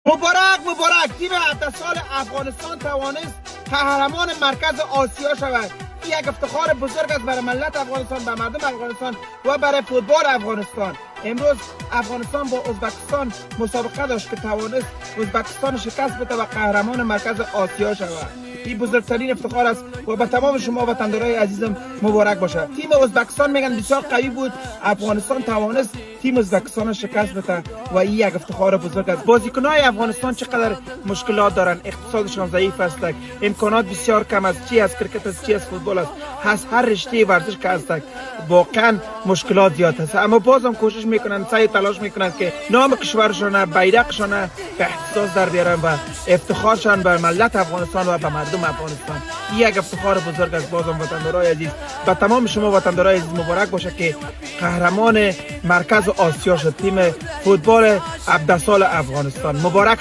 مبارک تیم اتصال افغانستان توانست قهرمان مرکز آسیا شود. این یک افتخار بزرگ است برای ملت افغانستان، برای مردم افغانستان و برای فوتبال افغانستان. امروز افغانستان با ازبکستان مسابقه داشت که توانست ازبکستان شکست بده و قهرمان مرکز آسیا شود. این بزرگترین افتخار است و به تمام شما وطندارای عزیزم مبارک باشه. تیم ازبکستان میگن بسیار قوی بود، افغانستان توانست تیم ازبکستان شکست بده و این یک افتخار بزرگ است. بازیکنان افغانستان چقدر مشکلات دارن، اقتصادشان ضعیف است، امکانات بسیار کم است، چی از کرکت است چی از فوتبال است، هر رشته ورزش که هست واقعا مشکلات زیاد است، اما بازم کوشش میکنن، سعی تلاش میکنن که نام کشورشان، بیرقشان به احساس در بیارن و افتخارشان بر ملت افغانستان و به مردم افغانستان. این یک افتخار بزرگ است. بازم وطندارای عزیز، به تمام شما وطندارای عزیز مبارک باشه که قهرمان مرکز آسیا شد تیم فوتبال عبدالسال افغانستان. مبارک.